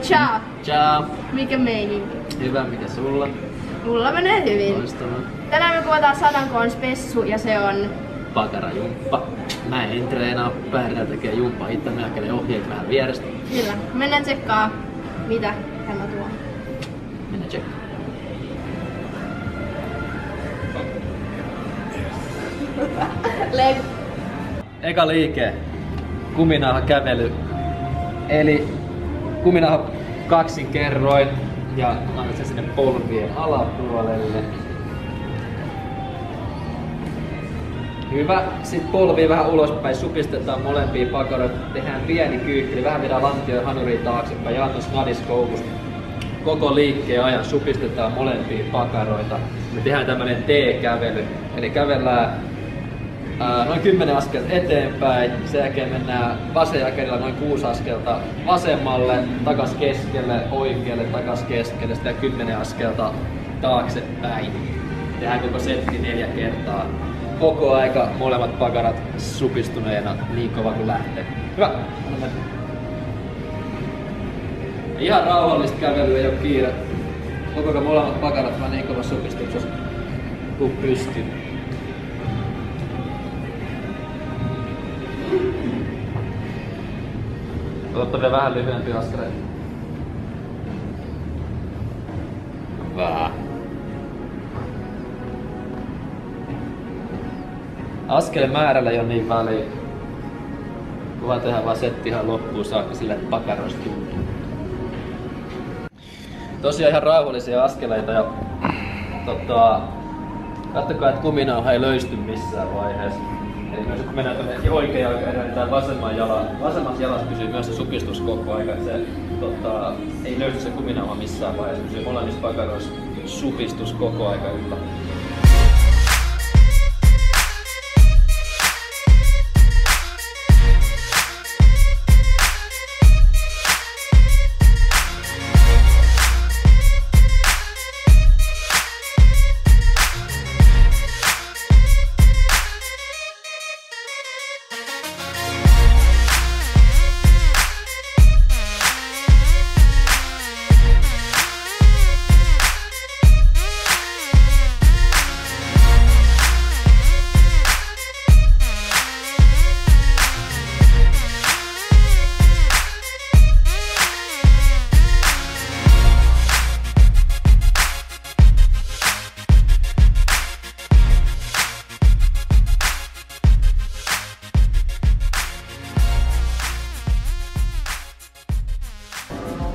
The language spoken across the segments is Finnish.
Ciao! Ciao! Mikä meininki? Hyvä, mikä sulla? Mulla menee hyvin. Loistavaa. Tänään me kuvataan Satankoon spessu ja se on... Pakarajumppa. Mä en treenaa, Pärnä tekee jumppaa itse, mä käyn ohjeet vähän vierestä. Kyllä. Mennään tsekkaa, mitä tämä tuo. Mennään tsekkaan. Eka liike. Kuminauha kävely. Eli kuminauha kaksin kerroin ja laitat sen sinne polvien alapuolelle. Hyvä. Sitten polvia vähän ulospäin, supistetaan molempia pakaroita. Tehdään pieni kyykky, vähän viedään lantioon hanuriin taaksepäin ja annos nadiskoukus. Koko liikkeen ajan supistetaan molempia pakaroita. Me tehdään tämmönen T-kävely. Eli kävellään noin 10 askelta eteenpäin. Sen jälkeen mennään vasenjakerilla noin 6 askelta vasemmalle, takas keskelle, oikealle, takas keskelle. Sitten 10 askelta taaksepäin. Tehdään koko setti 4 kertaa. Koko aika molemmat pakarat supistuneena niin kova kuin lähtee. Hyvä! Ihan rauhallista kävelyä, ei oo kiire. Koko ajan molemmat pakarat vaan niin kova supistuksessa kuin pystyy. Otatte vielä vähän lyhyempi askeleita. Vähän. Askeleen määrällä ei ole niin väliä. Kuva tehdään vaan setti ihan loppuun saakka sille, että pakaroista tuntuu. Tosiaan ihan rauhallisia askeleita ja katsokaa, että kuminauha ei löysty missään vaiheessa. Eli myös kun mennään tuonne oikeaan jalkaan, niin tää vasemmassa jalassa pysyy myös se supistus koko ajan. Se ei löysty se kuminauha missään vaiheessa. Pysyy molemmissa pakaroissa supistus koko ajan yllä.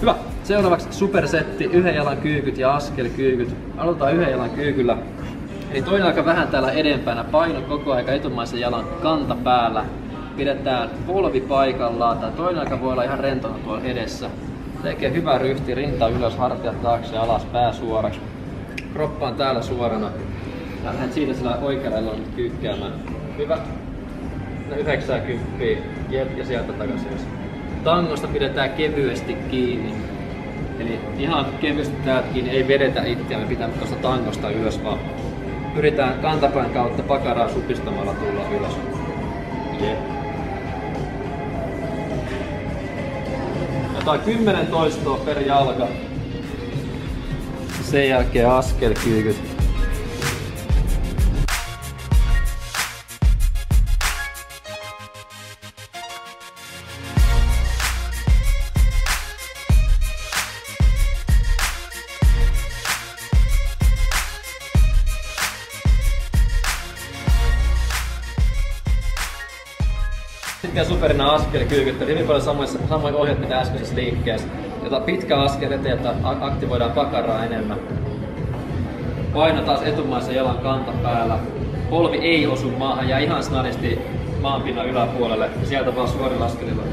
Hyvä. Seuraavaksi supersetti, yhden jalan kyykyt ja askelkyykyt. Aloitetaan yhden jalan kyykyllä. Eli toinen jalka vähän täällä edempänä, paino koko ajan etumaisen jalan kanta päällä. Pidetään polvi paikallaan, tai toinen jalka voi olla ihan rentona tuolla edessä. Tekee hyvä ryhti, rinta ylös, hartiat taakse ja alas, pää suoraksi. Kroppa on täällä suorana. Ja lähdet siitä sillä oikealla jalalla nyt kyykkäämään. Hyvä. 90 ja sieltä takaisin. Tangosta pidetään kevyesti kiinni. Eli ihan kevyesti täältä kiinni, ei vedetä itseämme, pitää tuosta tangosta ylös, vaan pyritään kantapään kautta pakaraa supistamalla tulla ylös. Jep. Jotain 10 toistoa per jalka. Sen jälkeen askelkyykyt. Sitten superina askelkyykyt, hyvin paljon samoin ohjeet mitä äskeisessä liikkeessä. Jota pitkä askel eteen, että aktivoidaan pakaraa enemmän. Paino taas etumaisen jalan kanta päällä. Polvi ei osu maahan, jää ihan snadisti maanpinnan yläpuolelle ja sieltä vaan suorilla askelilla.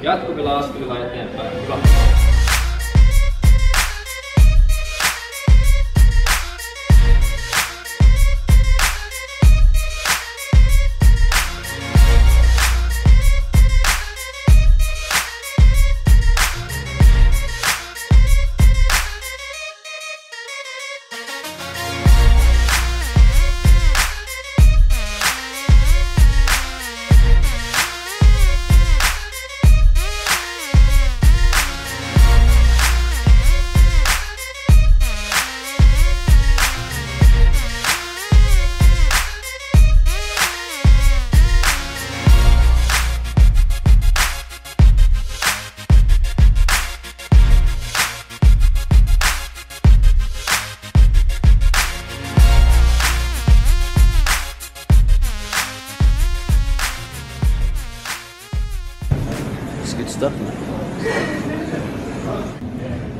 Jatkuvilla askelilla eteenpäin. Hyvä.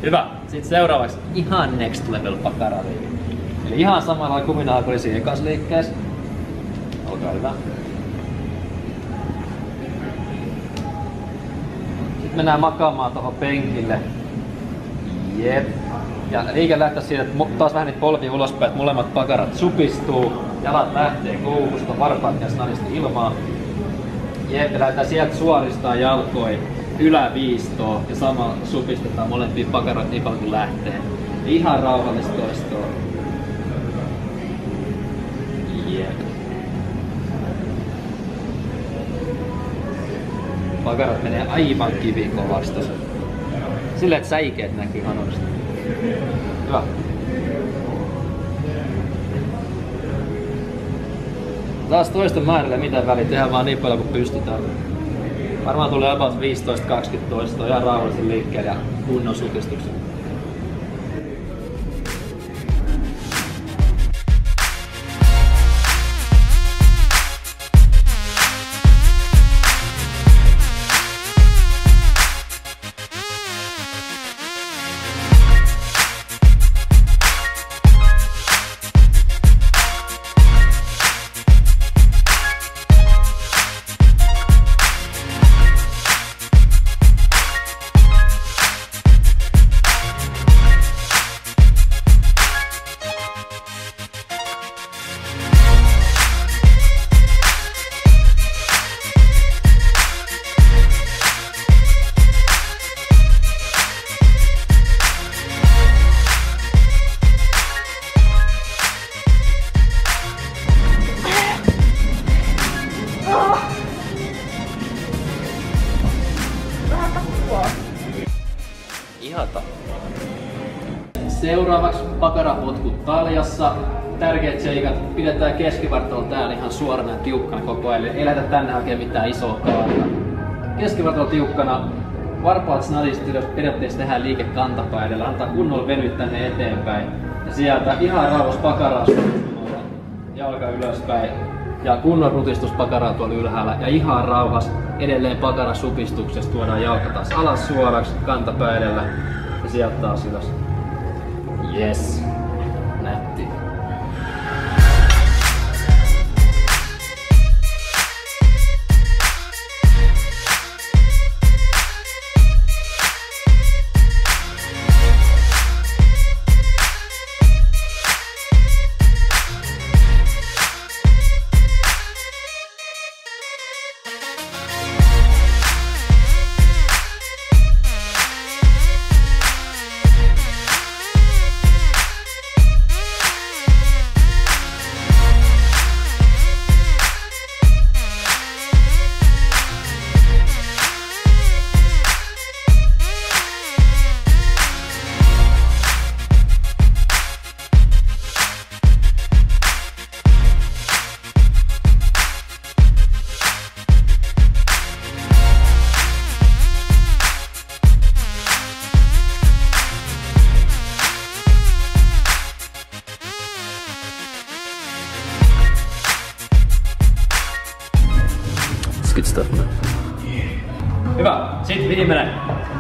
Hyvä. Sitten seuraavaksi ihan next level pakaraliike. Eli ihan samalla kuminaa kuin oli siinä ekas liikkeessä. Olkaa hyvä. Sitten mennään makaamaan tuohon penkille. Jep. Ja liike lähtee siitä, että taas vähän niitä polvia ulospäin, että molemmat pakarat supistuu. Jalat lähtee koukusta, varpaat ja snadisti ilmaa. Jep, ja lähdetään sieltä suoristaan jalkoja yläviistoon ja sama supistetaan molempia pakaroita niin paljon kuin lähtee. Ihan rauhallista toistoa. Jep. Pakarat menee aivan kivikovasti tossa. Silleen, että säikeet näkyy hanoista. Hyvä. Taas toista määrällä mitä väliä, tehdään vaan niin paljon kuin pystytään. Varmaan tulee about 15-20 toistoa ihan rauhallisen liikkeelle ja kunnon supistuksen. Ihata. Seuraavaksi pakarapotkut taljassa. Tärkeät seikat. Pidetään keskivartalo täällä ihan suorana ja tiukkana koko ajan. Ei lähdetä tänne hakemaan mitään isoa kaaria. Keskivartalo tiukkana. Varpaat snadisti ylös. Periaatteessa tehdään liike kantapää edellä. Antaa kunnolla venyt tänne eteenpäin. Ja sieltä ihan rauhassa pakaraa supistumalla. Jalka ylöspäin. Ja kunnon rutistus pakaraa tuolla ylhäällä. Ja ihan rauhassa edelleen pakara supistuksessa tuodaan jalka taas alas suoraksi, kantapää edellä. Ja sieltä taas ylös. Yes. Nätti. Good stuff, man. Hyvä. Sitten viimeinen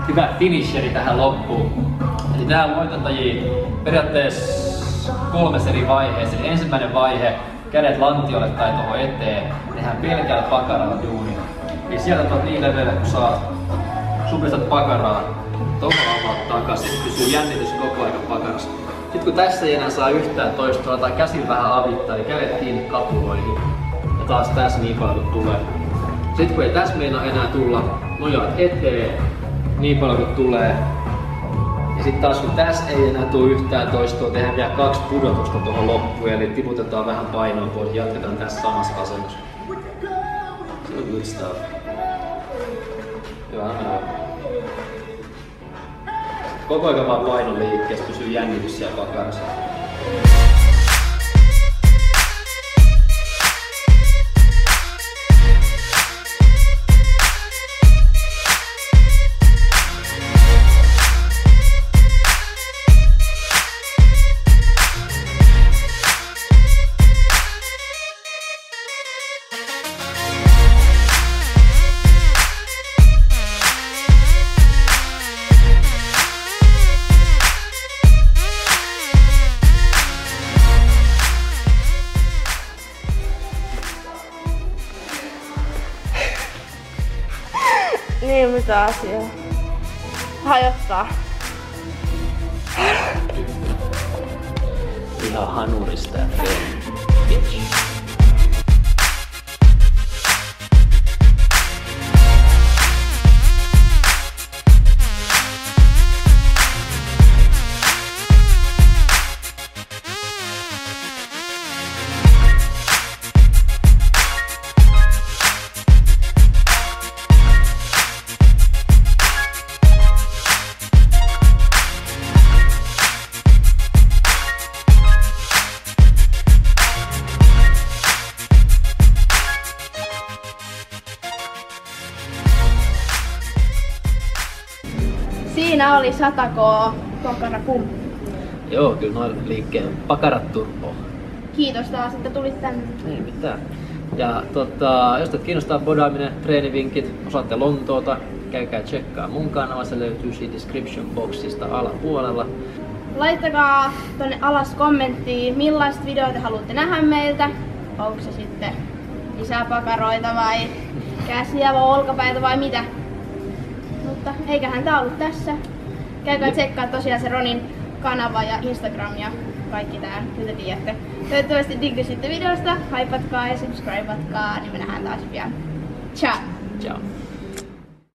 hyvä finisheri tähän loppuun. Eli tää voitontajia periaatteessa 3 eri vaiheessa. Eli ensimmäinen vaihe, kädet lantiolle tai tuohon eteen, tehdään pelkällä pakaralla duuni. Eli sieltä tuot niin leveälle, kun saa supistat pakaraa, tuolla takaisin, pysyy jännitys koko ajan pakarassa. Sitten kun tässä ei enää saa yhtään toistoa, tai käsin vähän avittaa, eli kädet kiinni kapuloihin. Ja taas tässä niin paljon kun tulee. Sitten kun ei tässä meinaa enää tulla, nojaat eteen niin paljon kuin tulee. Ja sitten taas kun tässä ei enää tule yhtään toistoa, tehdään vielä 2 pudotusta tuohon loppuun. Eli tiputetaan vähän painoa pois ja jatketaan tässä samassa asennossa. Se on good stuff. Hyvä, hyvä. Koko ajan vaan painon liikkeessä, pysyy jännitys siellä pakarassa. taas ja hajottaa. Ihan hanurista ja bitch. Siinä oli 100k kokarakum. Joo, kyllä noin liikkeen pakarat turpoo. Kiitos taas, että tulit tänne. Ei mitään. Ja jos teitä kiinnostaa bodaaminen, treenivinkit, osaatte Lontoota, käykää tsekkaa mun kanava, se löytyy siitä description boxista alapuolella. Laittakaa tonne alas kommenttiin, millaista videoita haluatte nähdä meiltä. Onko se sitten lisää pakaroita vai käsiä vai olkapäitä vai mitä. Mutta eiköhän tää ollut tässä. Käykää tsekkaa tosiaan se Ronin kanava ja Instagram ja kaikki tää, mitä tiedätte. Toivottavasti diggasitte videosta, haipatkaa ja subscribeatkaa, niin me nähdään taas pian. Ciao! Ciao!